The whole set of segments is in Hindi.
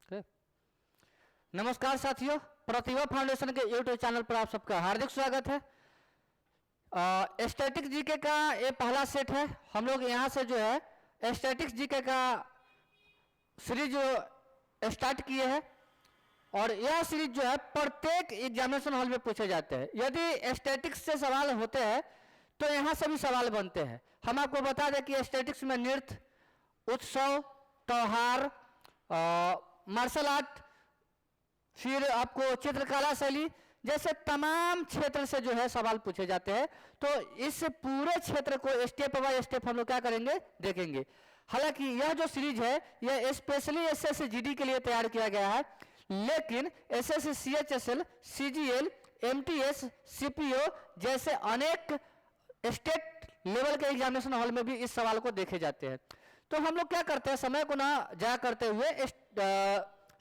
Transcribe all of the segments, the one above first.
Okay. नमस्कार साथियों, प्रतिभा फाउंडेशन के यूट्यूब चैनल पर आप सबका हार्दिक स्वागत है। स्टैटिक जीके का ये पहला सेट है। हम लोग यहाँ से जो है स्टैटिक्स जीके का सीरीज स्टार्ट किए हैं और यह सीरीज जो है प्रत्येक एग्जामिनेशन हॉल में पूछे जाते हैं। यदि स्टैटिक्स से सवाल होते हैं तो यहाँ से भी सवाल बनते हैं। हम आपको बता दें कि स्टैटिक्स में नृत्य, उत्सव, त्योहार, मार्शल आर्ट, फिर आपको चित्रकला शैली जैसे तमाम क्षेत्र से जो है सवाल पूछे जाते हैं। तो इस पूरे क्षेत्र को स्टेप बाय स्टेप हम लोग क्या करेंगे, देखेंगे। हालांकि यह जो सीरीज है यह स्पेशली एसएससी जीडी के लिए तैयार किया गया है, लेकिन SSC CHSL, CGL, MTS, CPO जैसे अनेक स्टेट लेवल के एग्जामिनेशन हॉल में भी इस सवाल को देखे जाते हैं। तो हम लोग क्या करते हैं, समय को ना जाया करते हुए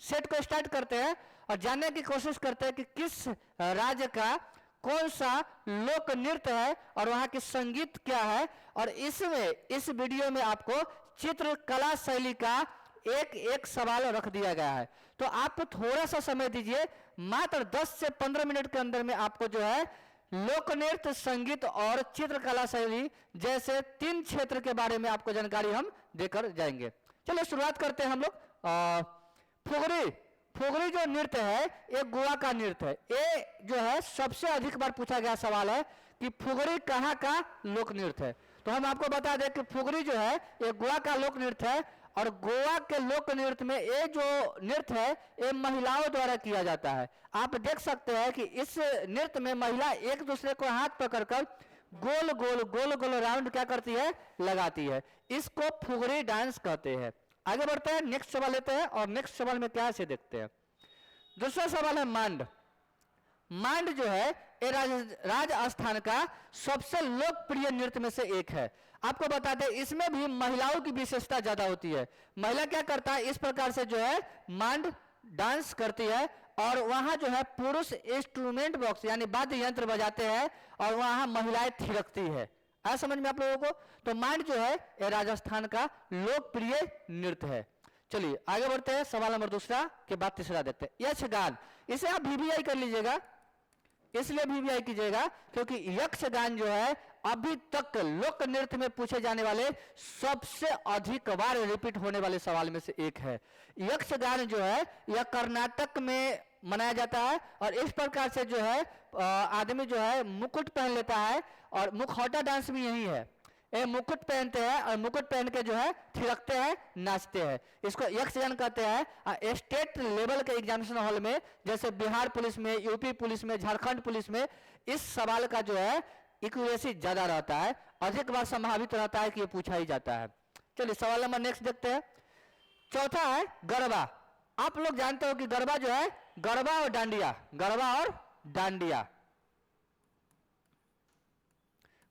सेट को स्टार्ट करते हैं और जानने की कोशिश करते हैं कि किस राज्य का कौन सा लोक नृत्य है और वहां की संगीत क्या है। और इस वीडियो में आपको चित्रकला शैली का एक एक सवाल रख दिया गया है। तो आप थोड़ा सा समय दीजिए, मात्र 10 से 15 मिनट के अंदर में आपको जो है लोक नृत्य, संगीत और चित्रकला शैली जैसे 3 क्षेत्र के बारे में आपको जानकारी हम देकर जाएंगे। चलिए शुरुआत करते हैं हम लोग। फुगड़ी जो नृत्य है ये गोवा का नृत्य है। ये जो है सबसे अधिक बार पूछा गया सवाल है कि फुगड़ी कहाँ का लोक नृत्य है। तो हम आपको बता दें कि फुगड़ी जो है ये गोवा का लोक नृत्य है और गोवा के लोक नृत्य में ये जो नृत्य है ये महिलाओं द्वारा किया जाता है। आप देख सकते हैं कि इस नृत्य में महिला एक दूसरे को हाथ पकड़कर गोल गोल गोल गोल राउंड क्या करती है, लगाती है। इसको फुगड़ी डांस कहते हैं। आगे बढ़ते हैं, नेक्स्ट सवाल लेते हैं और नेक्स्ट सवाल में क्या है देखते हैं। दूसरा सवाल है मांड। मांड जो है ये राजस्थान का सबसे लोकप्रिय नृत्य में से एक है। आपको बता दें इसमें भी महिलाओं की विशेषता ज्यादा होती है। महिला क्या करता है, इस प्रकार से जो है मांड डांस करती है और वहां जो है पुरुष इंस्ट्रूमेंट बॉक्स यानी वाद्य यंत्र बजाते हैं और वहां महिलाएं थिरकती है। आया समझ में आप लोगों को। तो मांड जो है ये राजस्थान का लोकप्रिय नृत्य है। चलिए आगे बढ़ते हैं, सवाल नंबर दूसरा के बाद तीसरा देखते हैं। यक्षगान, इसे आप वीवीआई कर लीजिएगा, इसलिए वीवीआई कीजिएगा क्योंकि यक्षगान जो है अभी तक लोक नृत्य में पूछे जाने वाले सबसे अधिक बार रिपीट होने वाले सवाल में से एक है। यक्षगान जो है यह कर्नाटक में मनाया जाता है और इस प्रकार से जो है आदमी जो है मुकुट पहन लेता है और मुखौटा डांस भी यही है। ये मुकुट पहनते हैं और मुकुट पहन के जो है थिरकते हैं, नाचते हैं। इसको यक्षगान कहते हैं। स्टेट लेवल के एग्जामिनेशन हॉल में जैसे बिहार पुलिस में, यूपी पुलिस में, झारखंड पुलिस में इस सवाल का जो है एक्यूरेसी ज्यादा रहता है, अधिक बार संभावित रहता है कि ये पूछा ही जाता है। चलिए सवाल नंबर नेक्स्ट देखते हैं। चौथा है गरबा। आप लोग जानते हो कि गरबा जो है गरबा और डांडिया, गरबा और डांडिया,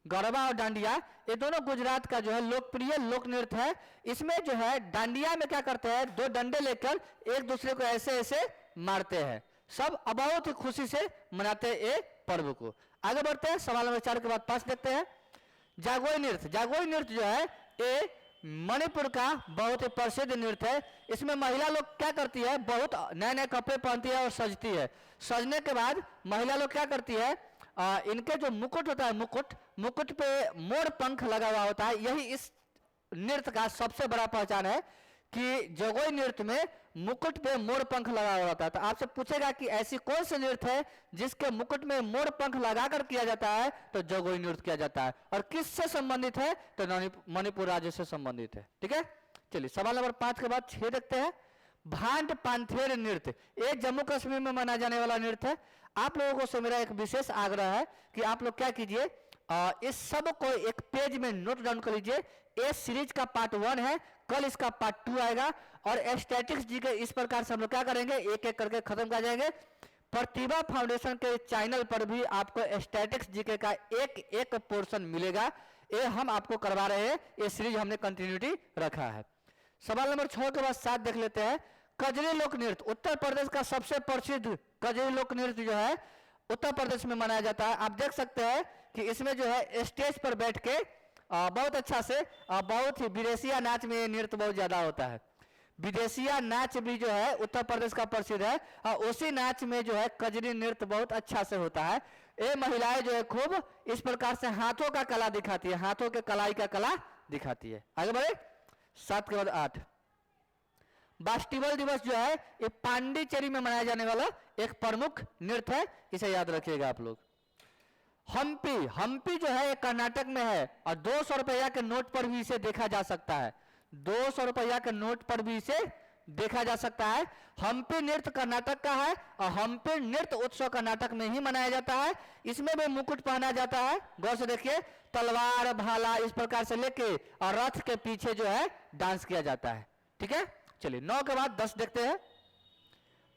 गरबा और डांडिया ये दोनों गुजरात का जो है लोकप्रिय लोक नृत्य है। इसमें जो है डांडिया में क्या करते हैं, 2 डंडे लेकर एक दूसरे को ऐसे ऐसे मारते हैं। सब बहुत ही खुशी से मनाते हैं ये पर्व को। आगे बढ़ते हैं, सवाल नंबर 4 के बाद 5 देखते हैं। जागोई नृत्य। जागोई नृत्य जो है ये मणिपुर का बहुत ही प्रसिद्ध नृत्य है। इसमें महिला लोग क्या करती है, बहुत नए नए कपड़े पहनती है और सजती है। सजने के बाद महिला लोग क्या करती है, इनके जो मुकुट होता है, मुकुट पे मोर पंख लगा हुआ होता है। यही इस नृत्य का सबसे बड़ा पहचान है कि जगोई नृत्य में मुकुट पे मोर पंख लगा हुआ होता है। तो आपसे पूछेगा कि ऐसी कौन सी नृत्य है जिसके मुकुट में मोर पंख लगाकर किया जाता है, तो जगोई नृत्य किया जाता है। और किससे संबंधित है, तो मणिपुर राज्य से संबंधित है। ठीक है, चलिए सवाल नंबर 5 के बाद 6 देखते हैं। भांड पांथेर नृत्य, ये जम्मू कश्मीर में मनाया जाने वाला नृत्य है। आप लोगों से मेरा एक विशेष आग्रह है कि आप लोग क्या कीजिए, इस सब को एक पेज में नोट डाउन कर लीजिए। ये सीरीज का पार्ट 1 है, कल इसका पार्ट 2 आएगा और स्टैटिक्स जी के इस प्रकार से हम लोग क्या करेंगे, एक एक करके खत्म कर जाएंगे। प्रतिभा फाउंडेशन के चैनल पर भी आपको स्टैटिक्स जीके का एक एक पोर्शन मिलेगा। ये हम आपको करवा रहे हैं, ये सीरीज हमने कंटिन्यूटी रखा है। सवाल नंबर 6 के बाद 7 देख लेते हैं। कजरी लोक नृत्य, उत्तर प्रदेश का सबसे प्रसिद्ध कजरी लोक नृत्य जो है उत्तर प्रदेश में मनाया जाता है। आप देख सकते हैं कि इसमें जो है स्टेज पर बैठ के बहुत अच्छा से बहुत ही विदेशिया नाच में नृत्य बहुत ज्यादा होता है। विदेशिया नाच भी जो है उत्तर प्रदेश का प्रसिद्ध है, और उसी नाच में जो है कजरी नृत्य बहुत अच्छा से होता है। ये महिलाएं जो है खूब इस प्रकार से हाथों का कला दिखाती है, हाथों के कलाई का कला दिखाती है। आगे बढ़े, 7 के बाद 8, बास्टिबल दिवस जो है ये पांडिचेरी में मनाया जाने वाला एक प्रमुख नृत्य है, इसे याद रखिएगा आप लोग। हम्पी, हम्पी जो है कर्नाटक में है, और 200 रुपया के नोट पर भी इसे देखा जा सकता है, 200 रुपया के नोट पर भी इसे देखा जा सकता है। हम्पी नृत्य कर्नाटक का है, और हम्पी नृत्य उत्सव कर्नाटक में ही मनाया जाता है। इसमें भी मुकुट पहना जाता है, गौर से देखिए, तलवार भाला इस प्रकार से लेके, और रथ के पीछे जो है डांस किया जाता है। ठीक है, चलिए 9 के बाद 10 देखते हैं।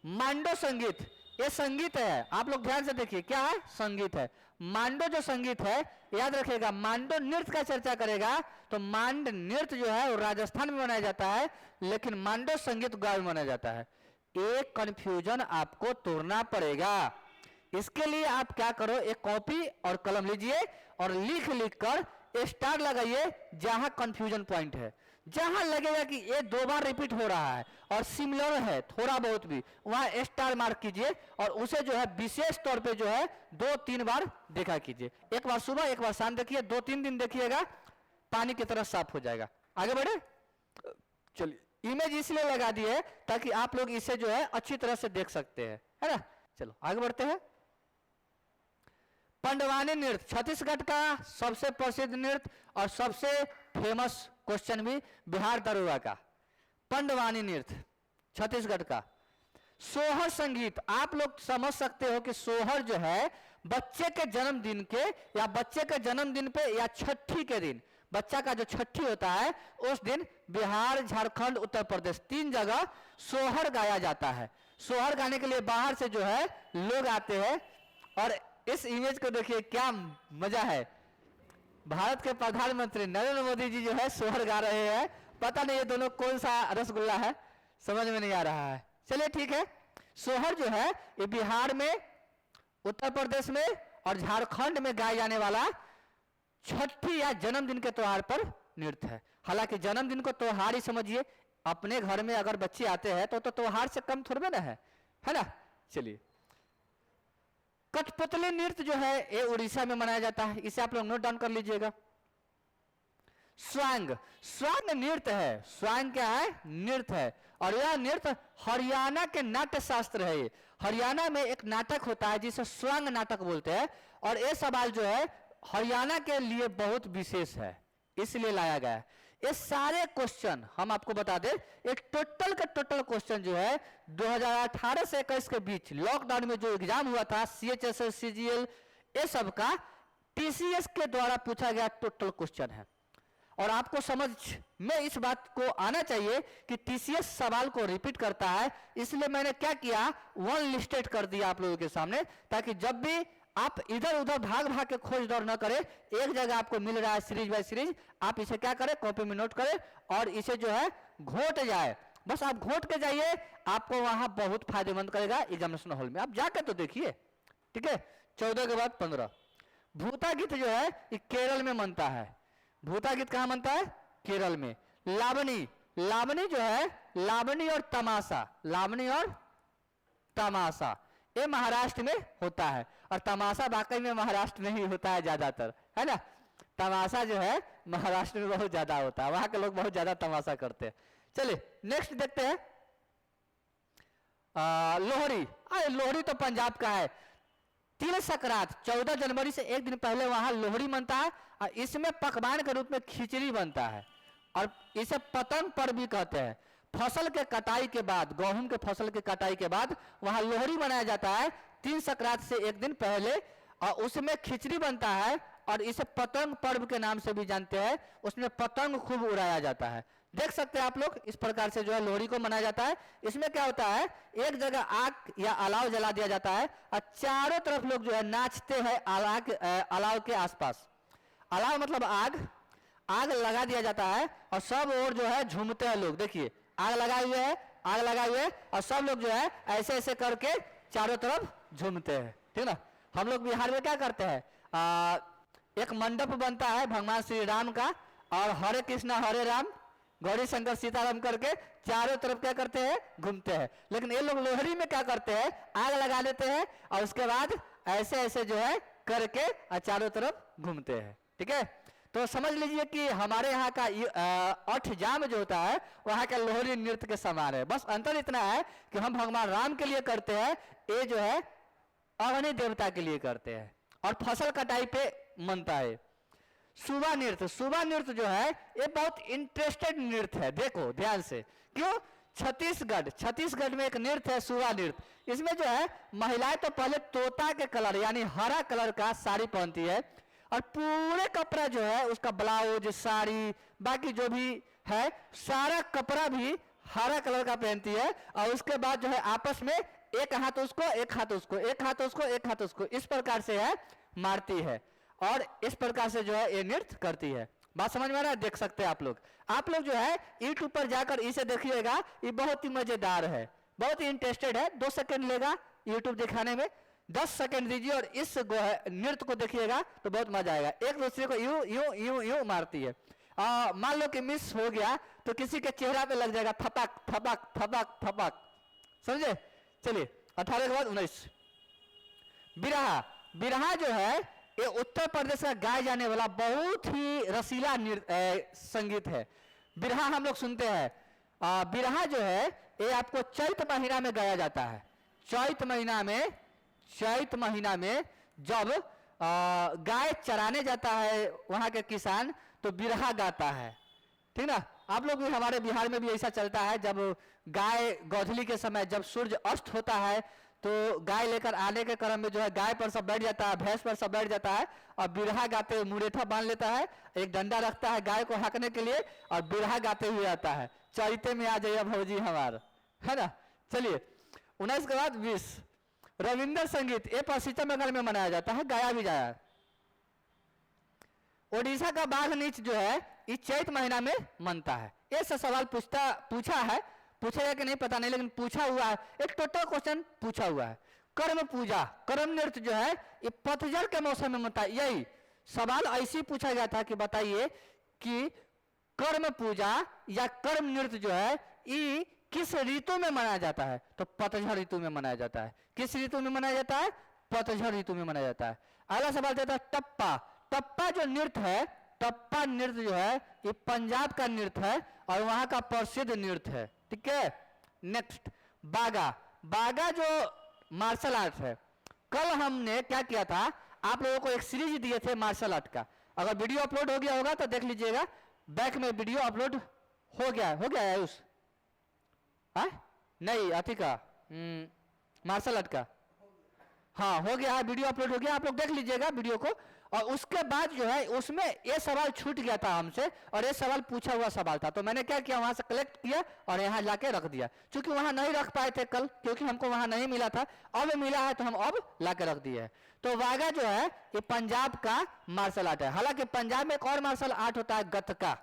मांडो संगीत, ये संगीत है, आप लोग ध्यान से देखिए, क्या है, संगीत है। मांडो जो संगीत है, याद रखिएगा, मांडो नृत्य का चर्चा करेगा तो मांड नृत्य जो है वो राजस्थान में मनाया जाता है, लेकिन मांडो संगीत गांव में मनाया जाता है। एक कंफ्यूजन आपको तोड़ना पड़ेगा। इसके लिए आप क्या करो, एक कॉपी और कलम लीजिए और लिख लिख कर स्टार लगाइए जहां कंफ्यूजन पॉइंट है, जहां लगेगा कि ये 2 बार रिपीट हो रहा है और सिमिलर है थोड़ा बहुत भी, वहां स्टार मार्क कीजिए और उसे जो है विशेष तौर पे जो है 2-3 बार देखा कीजिए। एक बार सुबह, एक बार शाम देखिए, 2-3 दिन देखिएगा, पानी की तरह साफ हो जाएगा। आगे बढ़े, चलिए, इमेज इसलिए लगा दी है ताकि आप लोग इसे जो है अच्छी तरह से देख सकते हैं, है ना। चलो आगे बढ़ते हैं। पंडवानी नृत्य, छत्तीसगढ़ का सबसे प्रसिद्ध नृत्य और सबसे फेमस क्वेश्चन भी बिहार दरोगा का। पंडवानी नृत्य छत्तीसगढ़ का। सोहर संगीत, आप लोग समझ सकते हो कि सोहर जो है बच्चे के जन्मदिन के, या बच्चे के जन्मदिन पे, या छठी के दिन, बच्चा का जो छठी होता है उस दिन बिहार, झारखंड, उत्तर प्रदेश 3 जगह सोहर गाया जाता है। सोहर गाने के लिए बाहर से जो है लोग आते हैं, और इस इमेज को देखिए क्या मजा है, भारत के प्रधानमंत्री नरेंद्र मोदी जी जो है सोहर गा रहे हैं। पता नहीं ये दोनों कौन सा रसगुल्ला है, समझ में नहीं आ रहा है। चलिए ठीक है, सोहर जो है ये बिहार में, उत्तर प्रदेश में और झारखंड में गाया जाने वाला छठी या जन्मदिन के त्योहार पर नृत्य है। हालांकि जन्मदिन को त्योहार ही समझिए, अपने घर में अगर बच्चे आते हैं तो त्योहार से कम थोड़ा ना है ना। चलिए, कठपुतली नृत्य जो है ये उड़ीसा में मनाया जाता है, इसे आप लोग नोट डाउन कर लीजिएगा। स्वांग, स्वांग नृत्य है, स्वांग क्या है, नृत्य है, और यह नृत्य हरियाणा के नाट्य शास्त्र है। ये हरियाणा में एक नाटक होता है जिसे स्वांग नाटक बोलते हैं, और ये सवाल जो है हरियाणा के लिए बहुत विशेष है, इसलिए लाया गया है। ये सारे क्वेश्चन हम आपको बता दें, एक टोटल का टोटल क्वेश्चन जो है 2018 से 21 के बीच लॉकडाउन में जो एग्जाम हुआ था, CHSL, CGL, ये सब का TCS के द्वारा पूछा गया टोटल क्वेश्चन है। और आपको समझ में इस बात को आना चाहिए कि TCS सवाल को रिपीट करता है, इसलिए मैंने क्या किया, 1 लिस्टेड कर दिया आप लोगों के सामने, ताकि जब भी आप इधर उधर भाग भाग के खोज दौड़ न करें, एक जगह आपको मिल रहा है सीरीज बाय सीरीज, आप इसे क्या करें, कॉपी में नोट करें और इसे जो है घोट जाए। बस आप घोट के जाइए, आपको वहां बहुत फायदेमंद करेगा एग्जामिनेशन हॉल में, आप जाकर तो देखिए। ठीक है, 14 के बाद 15, भूता गीत जो है ये केरल में बनता है। भूता गीत कहां बनता है, केरल में। लावनी, लावनी जो है, लावनी और तमाशा, लावनी और तमाशा ये महाराष्ट्र में होता है, और तमाशा वाकई में महाराष्ट्र में ही होता है ज्यादातर, है ना। तमाशा जो है महाराष्ट्र में बहुत ज्यादा होता है, वहां के लोग बहुत ज्यादा तमाशा करते हैं। चलिए नेक्स्ट देखते हैं, लोहड़ी। लोहड़ी तो पंजाब का है। तिल संक्रांत 14 जनवरी से एक दिन पहले वहां लोहड़ी मनता है, और इसमें पकवान के रूप में खिचड़ी बनता है, और इसे पतंग पर्व भी कहते हैं। फसल के कटाई के बाद, गेहूं के फसल के कटाई के बाद वहां लोहड़ी मनाया जाता है, तिल संक्रांत से एक दिन पहले, और उसमें खिचड़ी बनता है, और इसे पतंग पर्व के नाम से भी जानते हैं। उसमें पतंग खूब उड़ाया जाता है। देख सकते हैं आप लोग, इस प्रकार से जो है लोहड़ी को मनाया जाता है। इसमें क्या होता है, एक जगह आग या अलाव जला दिया जाता है, और चारों तरफ लोग जो है नाचते हैं अलाव के आसपास। अलाव मतलब आग, आग लगा दिया जाता है, और सब और जो है झूमते हैं लोग। देखिए आग लगाए हुए है, आग लगाए हुए है, और सब लोग जो है ऐसे ऐसे करके चारों तरफ झूमते हैं। ठीक ना। हम लोग बिहार में क्या करते हैं, एक मंडप बनता है भगवान श्री राम का, और हरे कृष्णा हरे राम गौरी शंकर सीताराम करके चारों तरफ क्या करते हैं, घूमते हैं। लेकिन ये लोग लोहड़ी में क्या करते हैं, आग लगा देते हैं और उसके बाद ऐसे ऐसे जो है करके चारों तरफ घूमते हैं। ठीक है, तो समझ लीजिए कि हमारे यहाँ का अष्टजाम जो होता है वहाँ का लोहड़ी नृत्य के समान है। बस अंतर इतना है कि हम भगवान राम के लिए करते हैं, ये जो है अग्नि देवता के लिए करते हैं और फसल कटाई पे मनता है। सुबह नृत्य, सुबह नृत्य जो है ये बहुत इंटरेस्टेड नृत्य है, देखो ध्यान से। क्यों? छत्तीसगढ़ में एक नृत्य है सुबह नृत्य। इसमें जो है महिलाएं तो पहले तोता के कलर यानी हरा कलर का साड़ी पहनती है और पूरे कपड़ा जो है उसका ब्लाउज, साड़ी, बाकी जो भी है सारा कपड़ा भी हरा कलर का पहनती है और उसके बाद जो है आपस में एक हाथ उसको, एक हाथ उसको, एक हाथ उसको, एक हाथ उसको, इस प्रकार से है मारती है और इस प्रकार से जो है ये नृत्य करती है। बात समझ में आ रहा है? देख सकते हैं आप लोग जो है यूट्यूब पर जाकर इसे देखिएगा, ये बहुत ही मजेदार है, बहुत ही इंटरेस्टेड है। 2 सेकंड लेगा यूट्यूब दिखाने में, 10 सेकंड दीजिए और इस नृत्य को देखिएगा तो बहुत मजा आएगा। एक दूसरे को यूं यूं यूं यूं मारती है। मान लो कि मिस हो गया तो किसी के चेहरा पे लग जाएगा थपक थपक थपक थपक, समझे? चलिए 18 के बाद 19 बिरहा। बिरहा जो है ये उत्तर प्रदेश का गाए जाने वाला बहुत ही रसीला संगीत है। बिरहा हम लोग सुनते हैं। बिरहा जो है ये आपको चैत महीना में गाया जाता है। चैत महीना में जब गाय चराने जाता है वहां के किसान तो बिरहा गाता है। ठीक ना? आप लोग भी, हमारे बिहार में भी ऐसा चलता है, जब गाय गोधूली के समय जब सूर्य अस्त होता है तो गाय लेकर आने के क्रम में जो है गाय पर सब बैठ जाता है, भैंस पर सब बैठ जाता है और बिरहा गाते हुए मुरेठा बांध लेता है, एक डंडा रखता है गाय को हाँकने के लिए और बिरहा गाते हुए आता है, चैते में आ जाइए भौजी हमार, है ना? चलिए 19 के बाद 20 रविंद्र संगीत। ये पश्चिम बंगाल में मनाया जाता है, गाया भी जाया। ओडिशा का बाघ नीच जो है इस चैत महीना में मनता है। ये सवाल पूछेगा कि नहीं पता नहीं, लेकिन पूछा हुआ है, एक टोटल क्वेश्चन पूछा हुआ है। कर्म पूजा, कर्म नृत्य जो है ये पतझड़ के मौसम में मनता है। यही सवाल ऐसे पूछा गया था कि बताइए कि कर्म पूजा या कर्म नृत्य जो है ये किस ऋतु में मनाया जाता है? तो पतझड़ ऋतु में मनाया जाता है। किस ऋतु में मनाया जाता है? पतझड़ ऋतु में मनाया जाता है। अगला सवाल देता है टप्पा। टप्पा जो नृत्य है, टप्पा नृत्य जो है ये पंजाब का नृत्य है और वहां का प्रसिद्ध नृत्य है। ठीक है, नेक्स्ट बागा। बागा जो मार्शल आर्ट है, कल हमने क्या किया था, आप लोगों को एक सीरीज दिए थे मार्शल आर्ट का। अगर वीडियो अपलोड हो गया होगा तो देख लीजिएगा, बैक में वीडियो अपलोड हो गया है उस नहीं अति का मार्शल आर्ट का, हाँ हो गया है, वीडियो अपलोड हो गया, आप लोग देख लीजिएगा वीडियो को। और उसके बाद जो है उसमें ये सवाल छूट गया था हमसे और ये सवाल पूछा हुआ सवाल था, तो मैंने क्या किया, वहां से कलेक्ट किया और यहाँ लाके रख दिया। क्योंकि वहां नहीं रख पाए थे कल, क्योंकि हमको वहां नहीं मिला था, अब मिला है तो हम अब लाके रख दिए है। तो वागा जो है ये पंजाब का मार्शल आर्ट है। हालांकि पंजाब में एक और मार्शल आर्ट होता है गतका,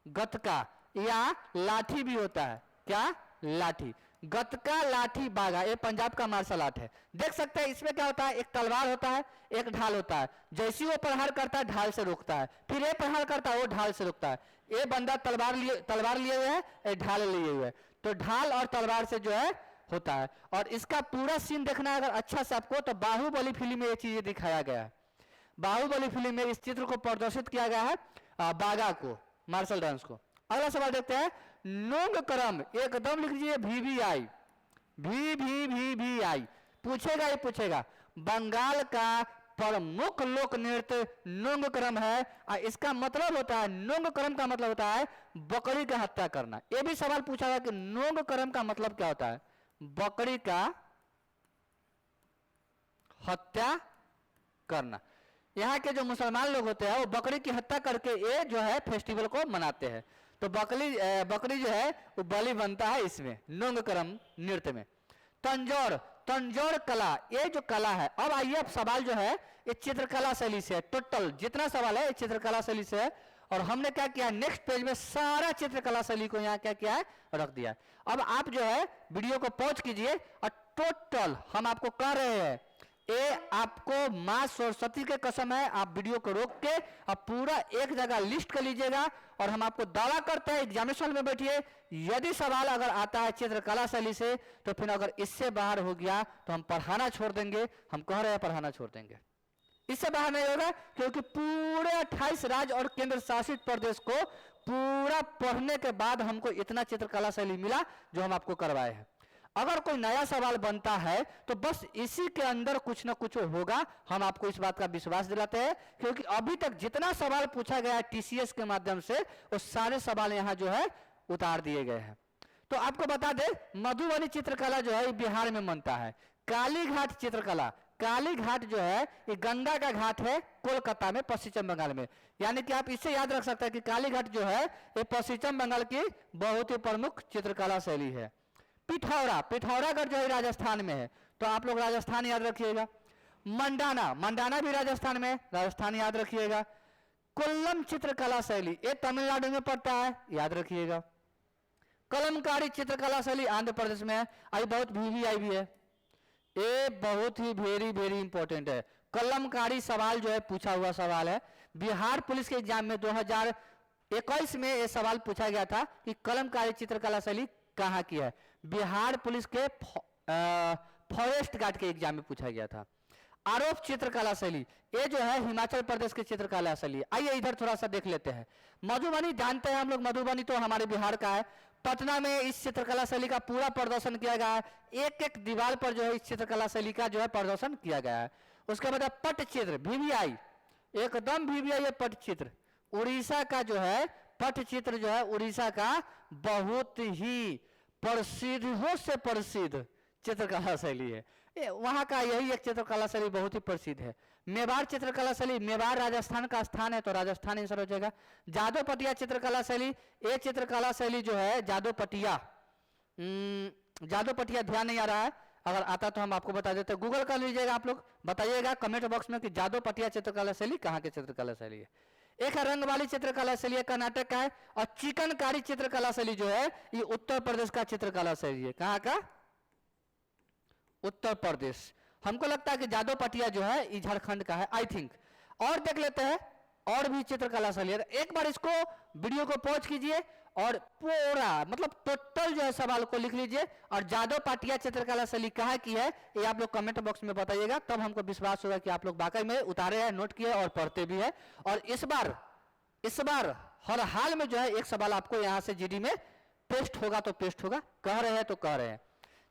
गतका या लाठी भी होता है। क्या? लाठी। गतका, लाठी, बागा, ये पंजाब का मार्शल आर्ट है। देख सकते हैं इसमें क्या होता है, एक तलवार होता है, एक ढाल होता है। जैसे वो प्रहार करता है ढाल से रोकता है, फिर ये प्रहार करता है वो ढाल से रोकता है। ये बंदा तलवार लिए हुए है, ये ढाल लिए हुए है, तो ढाल और तलवार से जो है होता है। और इसका पूरा सीन देखना है अगर अच्छा से आपको, तो बाहुबली फिल्म में ये चीजें दिखाया गया है। बाहुबली फिल्म में इस चित्र को प्रदर्शित किया गया है, बागा को, मार्शल डांस को। अगला सवाल देखते हैं नोंग करम। एकदम लिख लीजिए VVI, VVI पूछेगा ही पूछेगा। बंगाल का प्रमुख लोक नृत्य नोंग करम है। इसका मतलब होता है, नोंग करम का मतलब होता है बकरी का हत्या करना। यह भी सवाल पूछा गया कि नोंग करम का मतलब क्या होता है? बकरी का हत्या करना। यहाँ के जो मुसलमान लोग होते हैं वो बकरी की हत्या करके ये जो है फेस्टिवल को मनाते हैं। तो बकरी जो है वो बलि बनता है इसमें, नोंग करम नृत्य में। तंजौर कला, ये जो कला है, अब आइए अब सवाल जो है ये चित्रकला शैली से है। टोटल जितना सवाल है ये चित्रकला शैली से है और हमने क्या किया, नेक्स्ट पेज में सारा चित्रकला शैली को यहाँ क्या किया है, रख दिया। अब आप जो है वीडियो को पॉज कीजिए और टोटल हम आपको कह रहे हैं ये आपको मां सरस्वती के कसम है, आप वीडियो को रोक के आप पूरा एक जगह लिस्ट कर लीजिएगा और हम आपको दावा करते हैं एग्जामिनेशन में बैठिए, यदि सवाल अगर आता है चित्रकला शैली से तो फिर अगर इससे बाहर हो गया तो हम पढ़ाना छोड़ देंगे। हम कह रहे हैं पढ़ाना छोड़ देंगे, इससे बाहर नहीं होगा, क्योंकि पूरे 28 राज्य और केंद्र शासित प्रदेश को पूरा पढ़ने के बाद हमको इतना चित्रकला शैली मिला जो हम आपको करवाए हैं। अगर कोई नया सवाल बनता है तो बस इसी के अंदर कुछ ना कुछ होगा, हम आपको इस बात का विश्वास दिलाते हैं, क्योंकि अभी तक जितना सवाल पूछा गया है टीसीएस के माध्यम से वो सारे सवाल यहाँ जो है उतार दिए गए हैं। तो आपको बता दें मधुबनी चित्रकला जो है बिहार में बनता है। कालीघाट चित्रकला, कालीघाट जो है ये गंगा का घाट है कोलकाता में, पश्चिम बंगाल में। यानी कि आप इससे याद रख सकते हैं कि कालीघाट जो है ये पश्चिम बंगाल की बहुत ही प्रमुख चित्रकला शैली है। पिथौरा, पिथौरागढ़ जो है राजस्थान में है, तो आप लोग राजस्थान याद रखिएगा। मंडाना, मंडाना भी राजस्थान में है, राजस्थान याद रखिएगा। कोल्लम चित्रकला शैली ये तमिलनाडु में पड़ता है, याद रखिएगा। कलमकारी चित्रकला शैली आंध्र प्रदेश में है। आई बहुत VVI भी है, ये बहुत ही वेरी इंपॉर्टेंट है। कलमकारी सवाल जो है पूछा हुआ सवाल है। बिहार पुलिस के एग्जाम में 2021 में ये सवाल पूछा गया था कि कलमकारी चित्रकला शैली कहाँ की है। बिहार पुलिस के फॉरेस्ट गार्ड के एग्जाम में पूछा गया था। आरोप चित्रकला शैली ये जो है हिमाचल प्रदेश की चित्रकला शैली। आइए इधर थोड़ा सा देख लेते हैं। मधुबनी जानते हैं हम लोग, मधुबनी तो हमारे बिहार का है। पटना में इस चित्रकला शैली का पूरा प्रदर्शन किया गया है, एक एक दीवार पर जो है इस चित्रकला शैली का जो है प्रदर्शन किया गया है। उसके बाद पट चित्र VVI, एकदम VVI है पट चित्र। उड़ीसा का जो है पट चित्र जो है उड़ीसा का बहुत ही प्रसिद्ध से प्रसिद्ध चित्रकला शैली है। वहां का यही एक चित्रकला शैली बहुत ही प्रसिद्ध है। मेवाड़ चित्रकला शैली, मेवाड़ राजस्थान का स्थान है तो राजस्थान आंसर हो जाएगा। जादोपटिया चित्रकला शैली, ये चित्रकला शैली जो है जादोपटिया, जादोपटिया ध्यान नहीं आ रहा है, अगर आता तो हम आपको बता देते। गूगल कर लीजिएगा, आप लोग बताइएगा कमेंट बॉक्स में कि जादोपटिया चित्रकला शैली कहाँ की चित्रकला शैली है। एक है रंग वाली चित्रकला शैली कर्नाटक का है, और चिकनकारी चित्रकला शैली जो है ये उत्तर प्रदेश का चित्रकला शैली है। कहाँ का? उत्तर प्रदेश। हमको लगता है कि जादोपटिया जो है ये झारखंड का है, आई थिंक। और देख लेते हैं और भी चित्रकला शैली। एक बार इसको वीडियो को पॉज कीजिए और पूरा मतलब टोटल जो है सवाल को लिख लीजिए, और जादोपटिया चित्रकला शैली कहाँ की है ये आप लोग कमेंट बॉक्स में बताइएगा, तब हमको विश्वास होगा कि आप लोग वाकई में उतारे हैं, नोट किए और पढ़ते भी है। और इस बार हर हाल में जो है एक सवाल आपको यहाँ से GD में पेस्ट होगा तो पेस्ट होगा, कह रहे हैं तो कह रहे हैं।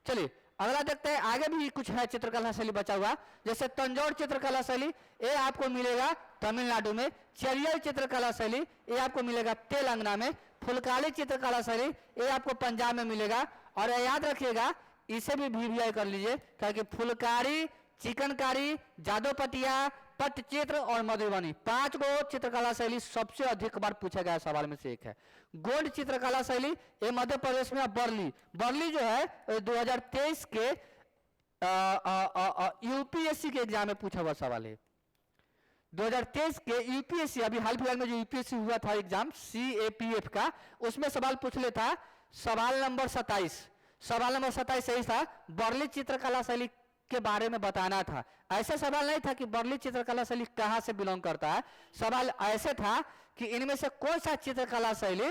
चलिए अगला देखते हैं, आगे भी कुछ है चित्रकला शैली बचा हुआ। जैसे तंजौर चित्रकला शैली ये आपको मिलेगा तमिलनाडु में। चेरियल चित्रकला शैली ये आपको मिलेगा तेलंगाना में। फुलकाली चित्रकला शैली ये आपको पंजाब में मिलेगा। और याद रखिएगा इसे भी VVI कर लीजिए, क्योंकि फुलकारी, चिकनकारी, जादोपटिया, पटचित्र और मधुबनी 5 गो चित्रकला शैली सबसे अधिक बार पूछा गया सवाल में से एक है। गोंड चित्रकला शैली ये मध्य प्रदेश में। बरली जो है 2023 के UPSC के एग्जाम में पूछा हुआ सवाल है। 2023 के UPSC अभी हाल फिलहाल में जो UPSC हुआ था एग्जाम CAPF का, उसमें सवाल पूछ ले था। सवाल नंबर 27 यही था, बरली चित्रकला शैली के बारे में बताना था। ऐसा सवाल नहीं था कि बरली चित्रकला शैली कहां से बिलोंग करता है, सवाल ऐसे था कि इनमें से कौन सा चित्रकला शैली,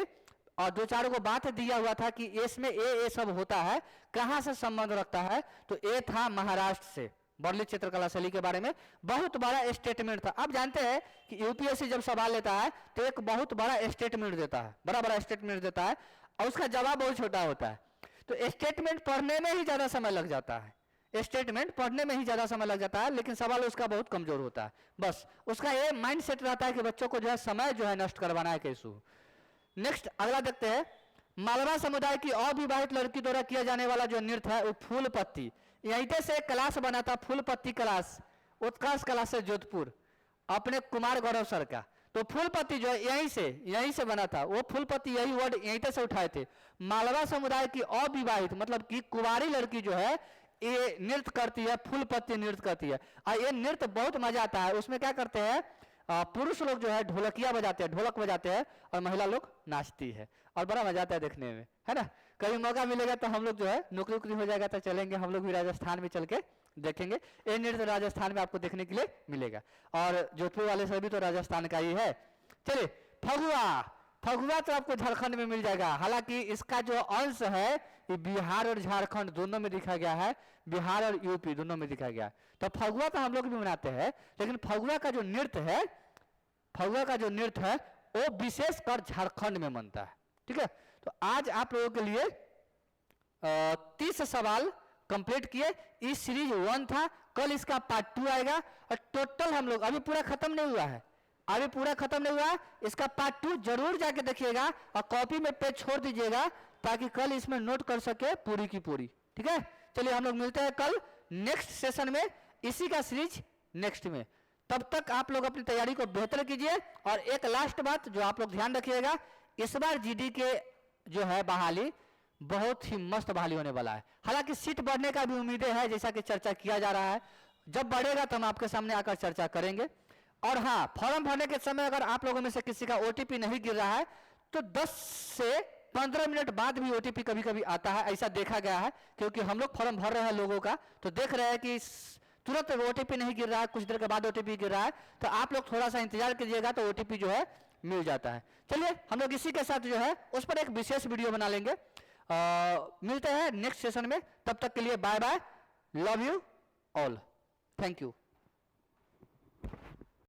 और 2-4 को बात दिया हुआ था कि इसमें ये सब होता है, कहां से संबंध रखता है, तो ये था महाराष्ट्र से। बरली चित्रकला शैली के बारे में बहुत बड़ा स्टेटमेंट था। आप जानते हैं कि UPSC जब सवाल लेता है तो एक बहुत बड़ा स्टेटमेंट देता है, बड़ा स्टेटमेंट देता है, और उसका जवाब बहुत छोटा होता है। तो स्टेटमेंट पढ़ने में ही ज्यादा समय लग जाता है, स्टेटमेंट पढ़ने में ही ज्यादा समय लग जाता है, लेकिन सवाल उसका बहुत कमजोर होता है। बस उसका ये माइंड सेट रहता है कि बच्चों को जो है समय जो है नष्ट करवाना है कैसे। नेक्स्ट अगला देखते हैं, मालवा समुदाय की अविवाहित लड़की द्वारा किया जाने वाला जो नृत्य है वो फूल पत्ती। यहीं से एक क्लास बना था, फूल पत्ती क्लास, उत्कर्ष क्लास है जोधपुर, अपने कुमार गौरव सर का। तो फूल पत्ती जो है यहीं से बना था, वो फूल पत्ती यही वर्ड यहीं से उठाए थे। मालवा समुदाय की अविवाहित मतलब की कुंवारी लड़की जो है ये नृत्य करती है, फूल पत्ती नृत्य करती है। और ये नृत्य बहुत मजा आता है। उसमें क्या करते हैं, पुरुष लोग जो है ढोलकिया बजाते हैं, ढोलक बजाते हैं, और महिला लोग नाचती है, और बड़ा मजा आता है देखने में, है ना। कभी मौका मिलेगा तो हम लोग जो है नौकरी वोकरी हो जाएगा तो चलेंगे हम लोग भी राजस्थान में चल के देखेंगे। ये नृत्य राजस्थान में आपको देखने के लिए मिलेगा और जोधपुर वाले सभी तो राजस्थान का ही है। चलिए फगुआ, फगुआ तो आपको झारखंड में मिल जाएगा, हालांकि इसका जो अंश है ये बिहार और झारखंड दोनों में दिखा गया है, बिहार और यूपी दोनों में दिखा गया है। तो फगुआ तो हम लोग भी मनाते हैं, लेकिन फगुआ का जो नृत्य है, फगुआ का जो नृत्य है वो विशेषकर झारखंड में मनता है। ठीक है, तो आज आप लोगों के लिए 30 सवाल कंप्लीट किए। इस सीरीज 1 था, कल इसका पार्ट 2 आएगा और टोटल हम लोग अभी पूरा खत्म नहीं हुआ है, अभी पूरा खत्म नहीं हुआ, इसका पार्ट 2 जरूर जाके देखिएगा और कॉपी में पेज छोड़ दीजिएगा ताकि कल इसमें नोट कर सके पूरी की पूरी। ठीक है, चलिए हम लोग मिलते हैं कल नेक्स्ट सेशन में, इसी का सीरीज नेक्स्ट में। तब तक आप लोग अपनी तैयारी को बेहतर कीजिए। और एक लास्ट बात जो आप लोग ध्यान रखिएगा, इस बार जीडी के जो है बहाली बहुत ही मस्त बहाली होने वाला है। हालांकि सीट बढ़ने का भी उम्मीदें है, जैसा कि चर्चा किया जा रहा है। जब बढ़ेगा तो हम आपके सामने आकर चर्चा करेंगे। और हाँ, फॉर्म भरने के समय अगर आप लोगों में से किसी का ओटीपी नहीं गिर रहा है तो 10 से 15 मिनट बाद भी ओटीपी कभी कभी आता है, ऐसा देखा गया है। क्योंकि हम लोग फॉर्म भर रहे हैं लोगों का, तो देख रहे हैं कि तुरंत ओटीपी नहीं गिर रहा है, कुछ देर के बाद ओटीपी गिर रहा है। तो आप लोग थोड़ा सा इंतजार कीजिएगा तो ओटीपी जो है मिल जाता है। चलिए हम लोग इसी के साथ जो है उस पर एक विशेष वीडियो बना लेंगे। मिलते हैं नेक्स्ट सेशन में, तब तक के लिए bye bye, love you all, thank you.